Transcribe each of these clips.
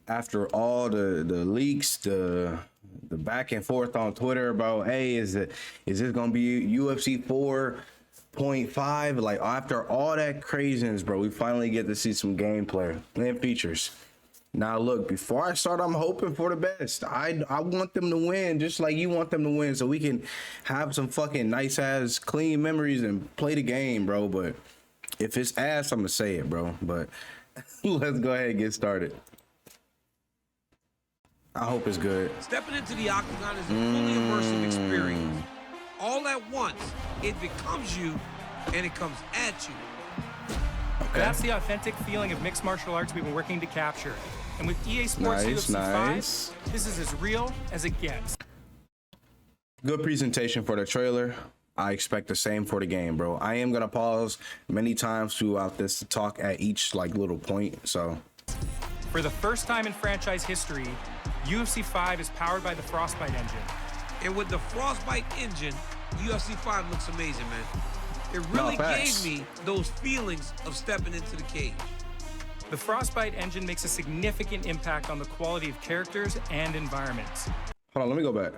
after all the leaks, the back and forth on Twitter about, hey, is this gonna be UFC 4.5? Like, after all that craziness, bro, we finally get to see some gameplay and features. Now, look, before I start, I'm hoping for the best. I want them to win, just like you want them to win, so we can have some fucking nice ass clean memories and play the game, bro. But if it's ass, I'm gonna say it, bro. But let's go ahead and get started. I hope it's good. Stepping into the octagon is a fully immersive experience. All at once, it becomes you, and it comes at you. Okay. That's the authentic feeling of mixed martial arts we've been working to capture. And with EA Sports UFC 5, this is as real as it gets. Good presentation for the trailer. I expect the same for the game, bro. I am gonna pause many times throughout this to talk at each like little point. So, for the first time in franchise history, UFC 5 is powered by the Frostbite engine. And with the Frostbite engine, UFC 5 looks amazing, man. It really gave me those feelings of stepping into the cage. The Frostbite engine makes a significant impact on the quality of characters and environments. Hold on, let me go back.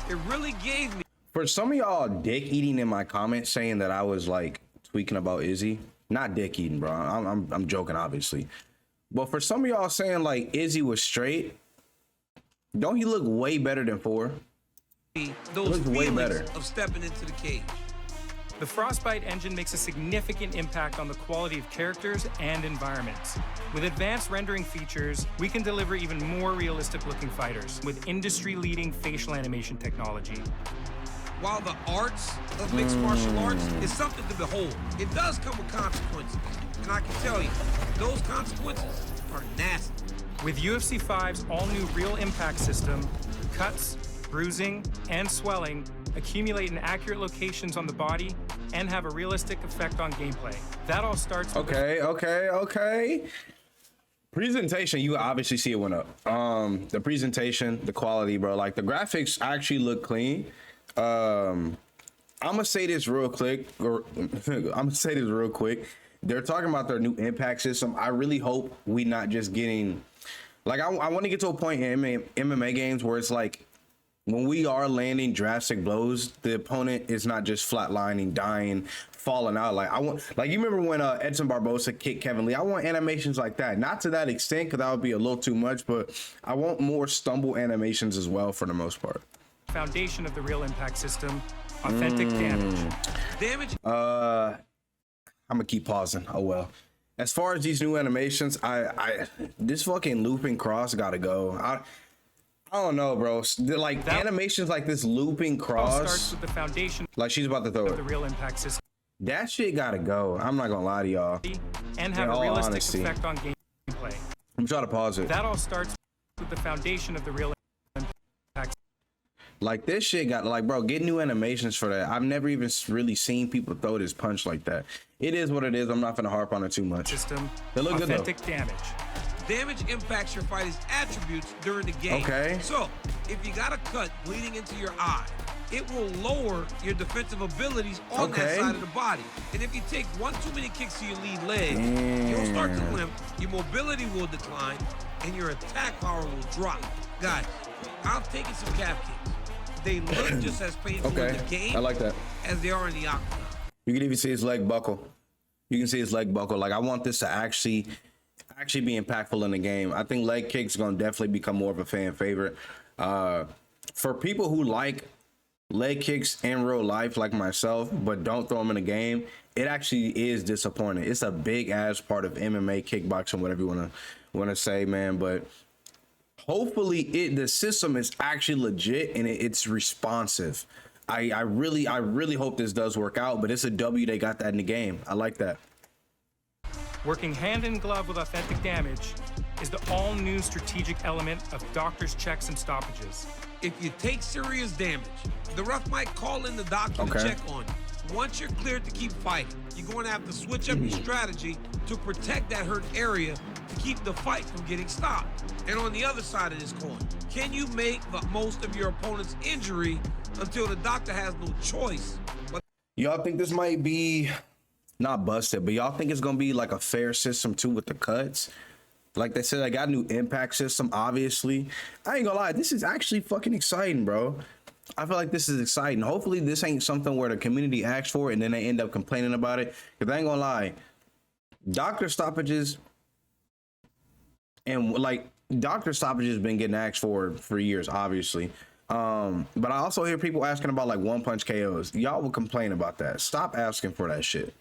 It really gave me. For some of y'all dick eating in my comments saying that I was like tweaking about Izzy, not dick eating, bro. I'm joking, obviously. But for some of y'all saying like Izzy was straight, don't he look way better than 4? Those feelings of stepping into the cage. The Frostbite engine makes a significant impact on the quality of characters and environments. With advanced rendering features, we can deliver even more realistic-looking fighters with industry-leading facial animation technology. While the arts of mixed martial arts is something to behold, it does come with consequences. And I can tell you, those consequences are nasty. With UFC 5's all-new Real Impact system, cuts, bruising, and swelling accumulate in accurate locations on the body and have a realistic effect on gameplay. That all starts with okay. Presentation, you obviously see it went up. The presentation, the quality, bro. Like, the graphics actually look clean. I'm gonna say this real quick. They're talking about their new impact system. I really hope we not just getting, like, I want to get to a point in MMA games where it's like, when we are landing drastic blows, the opponent is not just flatlining, dying, falling out. Like, you remember when Edson Barbosa kicked Kevin Lee? I want animations like that. Not to that extent, because that would be a little too much, but I want more stumble animations as well for the most part. Foundation of the Real Impact system, authentic damage. I'm gonna keep pausing. Oh well. As far as these new animations, this fucking looping cross gotta go. I don't know, bro. Like, animations like this looping cross starts with the foundation. Like, she's about to throw it. The Real Impact system. That shit gotta go. I'm not gonna lie to y'all. And have a realistic effect on gameplay. I'm trying to pause it. That all starts with the foundation of the Real Impact. Like, this shit got, like, bro, get new animations for that. I've never even really seen people throw this punch like that. It is what it is. I'm not gonna harp on it too much. System. They look good though. Authentic damage. Damage impacts your fighter's attributes during the game. Okay. So, if you got a cut bleeding into your eye, it will lower your defensive abilities on that side of the body. And if you take one too many kicks to your lead leg, you'll start to limp, your mobility will decline, and your attack power will drop. Guys, I've taken some calf kicks. They look just as painful in the game I like that. as they are in the octagon. You can even see his leg buckle. You can see his leg buckle. Like, I want this to actually be impactful in the game. I think leg kicks are gonna definitely become more of a fan favorite. For people who like leg kicks in real life, like myself, but don't throw them in the game, it actually is disappointing. It's a big ass part of MMA, kickboxing, whatever you wanna say, man. But hopefully the system is actually legit and it's responsive. I really hope this does work out, but it's a W they got that in the game. I like that. Working hand in glove with authentic damage is the all-new strategic element of doctor's checks and stoppages. If you take serious damage, the ref might call in the doctor to check on you. Once you're cleared to keep fighting, you're going to have to switch up your strategy to protect that hurt area to keep the fight from getting stopped. And on the other side of this coin, can you make the most of your opponent's injury until the doctor has no choice? Y'all think this might be not busted, but y'all think it's gonna be like a fair system too with the cuts? Like they said, I got a new impact system, obviously. I ain't gonna lie, this is actually fucking exciting, bro. I feel like this is exciting. Hopefully this ain't something where the community asks for it and then they end up complaining about it. Because I ain't gonna lie, doctor stoppages and like doctor stoppages been getting asked for years, obviously. But I also hear people asking about like one punch KOs. Y'all will complain about that. Stop asking for that shit.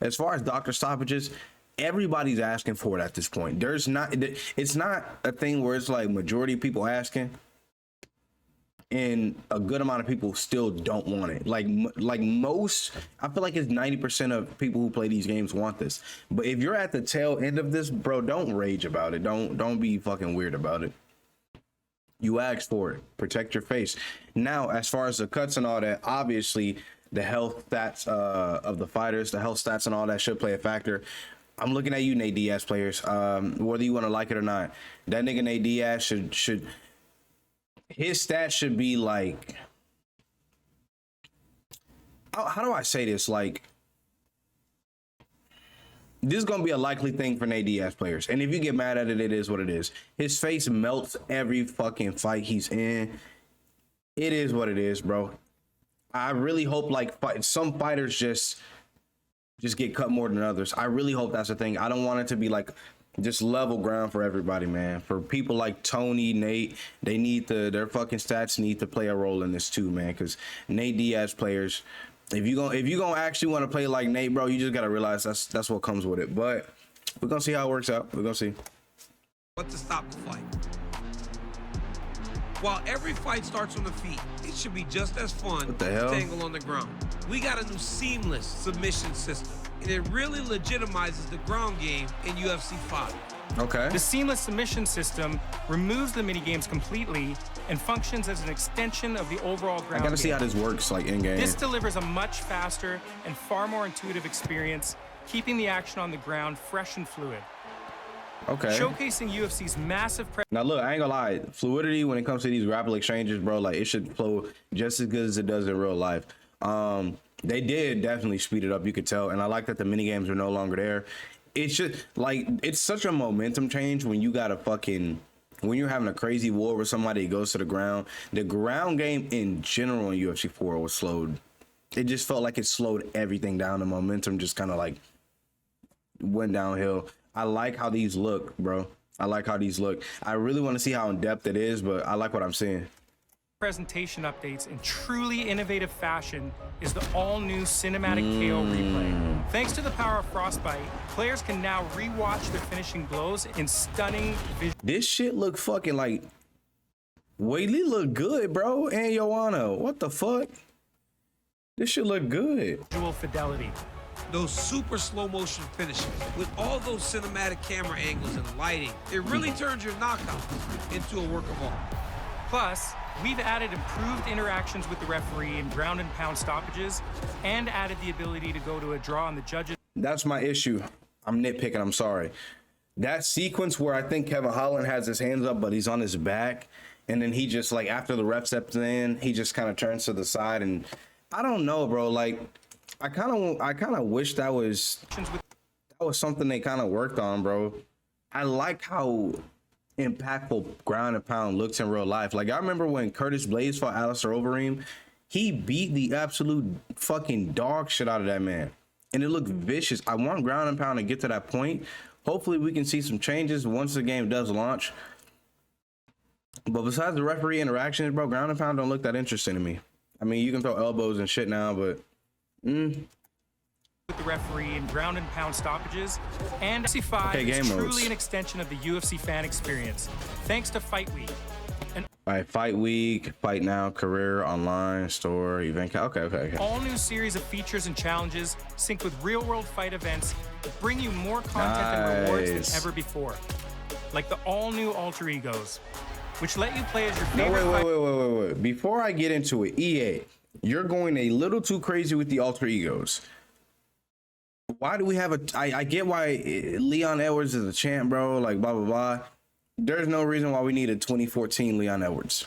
As far as doctor stoppages, everybody's asking for it at this point. It's not a thing where it's like majority of people asking and a good amount of people still don't want it. Like most, I feel like it's 90% of people who play these games want this. But if you're at the tail end of this, bro, don't rage about it. Don't be fucking weird about it. You asked for it. Protect your face. Now, as far as the cuts and all that, obviously the health stats of the fighters, the health stats and all that should play a factor. I'm looking at you, Nate Diaz players. Whether you want to like it or not, that nigga Nate Diaz should his stats should be like, how do I say this? Like, this is gonna be a likely thing for Nate Diaz players, and if you get mad at it, it is what it is. His face melts every fucking fight he's in. It is what it is, bro. I really hope like some fighters just get cut more than others. I really hope that's the thing. I don't want it to be like just level ground for everybody, man. For people like Tony, Nate, they need their fucking stats need to play a role in this too, man. Because Nate Diaz players, if you gonna actually want to play like Nate, bro, you just gotta realize that's what comes with it. But we're gonna see how it works out. We're gonna see. But to stop the fight. While every fight starts on the feet, it should be just as fun to tangle on the ground. We got a new seamless submission system, and it really legitimizes the ground game in UFC 5. Okay. The seamless submission system removes the minigames completely and functions as an extension of the overall ground I gotta see game. how this works, like in game. This delivers a much faster and far more intuitive experience, keeping the action on the ground fresh and fluid. Okay. Showcasing UFC's massive Now look, I ain't gonna lie, fluidity when it comes to these grapple exchanges, bro, like it should flow just as good as it does in real life. They did definitely speed it up, you could tell, and I like that the mini games are no longer there. It's just like it's such a momentum change when you gotta when you're having a crazy war with somebody that goes to the ground. The ground game in general in UFC 4 was slowed. It just felt like it slowed everything down. The momentum just kind of like went downhill. I like how these look, bro. I like how these look. I really want to see how in depth it is, but I like what I'm seeing. presentation updates in truly innovative fashion is the all-new cinematic KO replay. Thanks to the power of Frostbite, players can now re-watch their finishing blows in stunning This shit look fucking like Whaley look good, bro. And Joanna, what the fuck? This shit look good. visual fidelity. Those super slow motion finishes with all those cinematic camera angles and lighting, it really turns your knockouts into a work of art. Plus, we've added improved interactions with the referee in ground and pound stoppages and added the ability to go to a draw on the judges. That's my issue. I'm nitpicking, I'm sorry. That sequence where I think Kevin Holland has his hands up, but he's on his back, and then he just like after the ref steps in, he just kind of turns to the side, and I don't know, bro. Like I kind of wish that was something they kind of worked on, bro. I like how impactful ground and pound looks in real life. Like I remember when Curtis Blades fought Alistair Overeem, he beat the absolute fucking dog shit out of that man, and it looked vicious. I want ground and pound to get to that point. Hopefully we can see some changes once the game does launch. But besides the referee interactions, bro, ground and pound don't look that interesting to me. I mean, you can throw elbows and shit now, but with the referee in ground and pound stoppages, and UFC 5 is truly modes. an extension of the UFC fan experience, thanks to Fight Week. All right, Fight Week, Fight Now, Career, Online, Store, Event. Okay. All new series of features and challenges synced with real-world fight events that bring you more content and rewards than ever before. Like the all-new alter egos, which let you play as your favorite wait. Before I get into it, EA, you're going a little too crazy with the alter egos. Why do we have I get why Leon Edwards is a champ, bro, like blah, blah, blah. There's no reason why we need a 2014 Leon Edwards.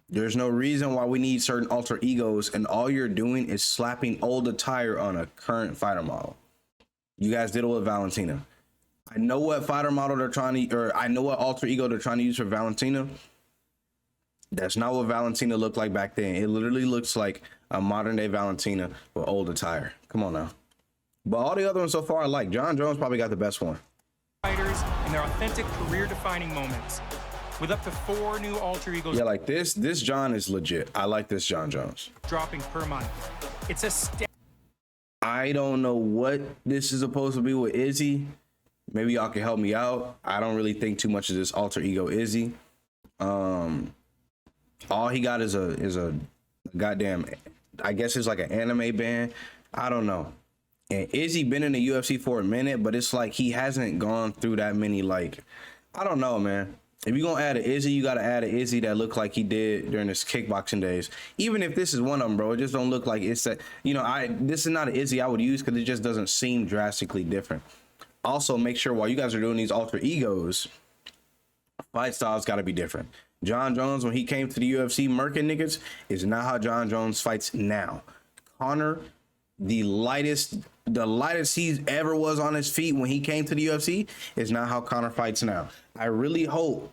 There's no reason why we need certain alter egos, and all you're doing is slapping old attire on a current fighter model. You guys did it with Valentina. I know what fighter model they're trying to, or I know what alter ego they're trying to use for Valentina. That's not what Valentina looked like back then. It literally looks like a modern day Valentina with old attire. Come on now. But all the other ones so far I like. John Jones probably got the best one. Fighters in their authentic career-defining moments, with up to 4 new alter egos. Yeah, like this John is legit. I like this John Jones. Dropping per month. It's a I don't know what this is supposed to be with Izzy. Maybe y'all can help me out. I don't really think too much of this alter ego Izzy. All he got is a goddamn, I guess it's like an anime band. I don't know. And Izzy been in the UFC for a minute, but it's like he hasn't gone through that many, like, I don't know, man. If you're gonna add an Izzy, you gotta add an Izzy that looked like he did during his kickboxing days. Even if this is one of them, bro, it just don't look like it's a, you know, this is not an Izzy I would use because it just doesn't seem drastically different. Also, make sure while you guys are doing these alter egos, fight styles gotta be different. John Jones, when he came to the UFC murking niggas, is not how John Jones fights now. Conor, the lightest he ever was on his feet when he came to the UFC, is not how Conor fights now. I really hope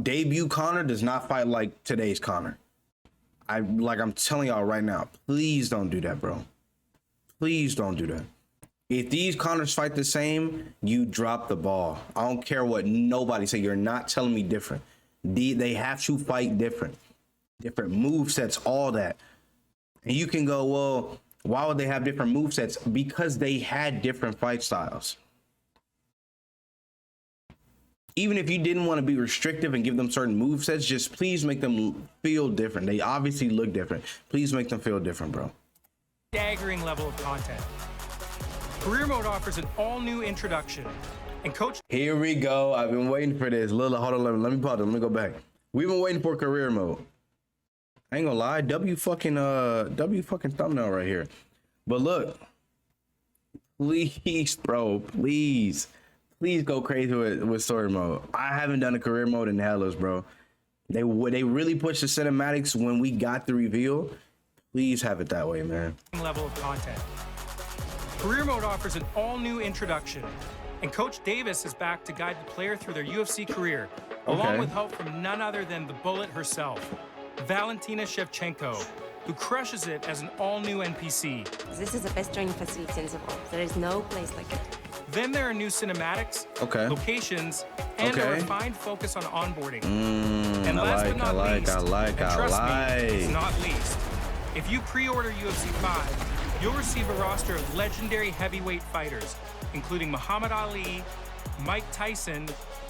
debut Conor does not fight like today's Conor. I'm telling y'all right now, please don't do that, bro. Please don't do that. If these Conors fight the same, you drop the ball. I don't care what nobody say. You're not telling me different. They have to fight different move sets, all that. And you can go, well, why would they have different move sets? Because they had different fight styles. Even if you didn't want to be restrictive and give them certain move sets, just please make them feel different. They obviously look different. Please make them feel different, bro. Staggering level of content. Career mode offers an all-new introduction. And Coach... Here we go. I've been waiting for this. Hold on, let me pause it. Let me go back. We've been waiting for career mode. I ain't gonna lie. W fucking thumbnail right here. But look. Please, bro. Please go crazy with story mode. I haven't done a career mode in hellas, bro. They really pushed the cinematics when we got the reveal. Please have it that way, man. Level of content. Career mode offers an all-new introduction, and Coach Davis is back to guide the player through their UFC career, along with help from none other than the Bullet herself, Valentina Shevchenko, who crushes it as an all-new NPC. This is the best training facility in the world. There is no place like it. Then there are new cinematics, locations, and a refined focus on onboarding. And last but not least, it's not least, if you pre-order UFC 5, you'll receive a roster of legendary heavyweight fighters, including Muhammad Ali, Mike Tyson,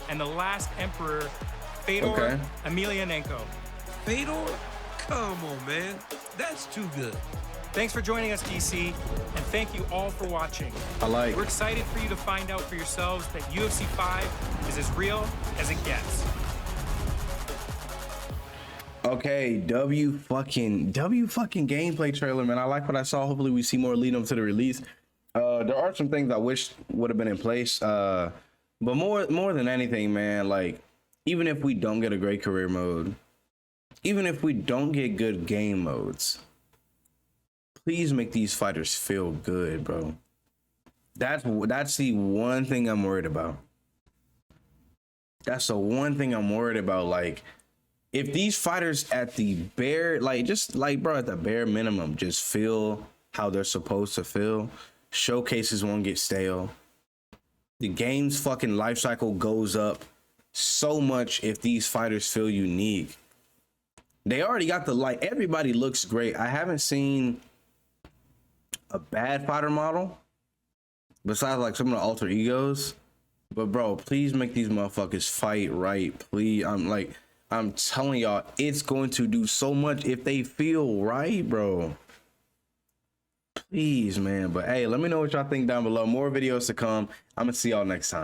and the last emperor, Fedor Emelianenko. Fedor? Come on, man. That's too good. Thanks for joining us, DC, and thank you all for watching. We're excited for you to find out for yourselves that UFC 5 is as real as it gets. Okay, W fucking gameplay trailer, man. I like what I saw. Hopefully we see more lead up to the release. There are some things I wish would have been in place. But more than anything, man, like, even if we don't get a great career mode, even if we don't get good game modes, please make these fighters feel good, bro. That's the one thing I'm worried about. That's the one thing I'm worried about. Like, if these fighters at the bare, like, just like, bro, at the bare minimum, just feel how they're supposed to feel, showcases won't get stale. The game's fucking life cycle goes up so much if these fighters feel unique. They already got the, like, everybody looks great. I haven't seen a bad fighter model besides like some of the alter egos, but bro, please make these motherfuckers fight right, please. I'm telling y'all, it's going to do so much if they feel right, bro. Please, man. But hey, let me know what y'all think down below. More videos to come. I'm gonna see y'all next time.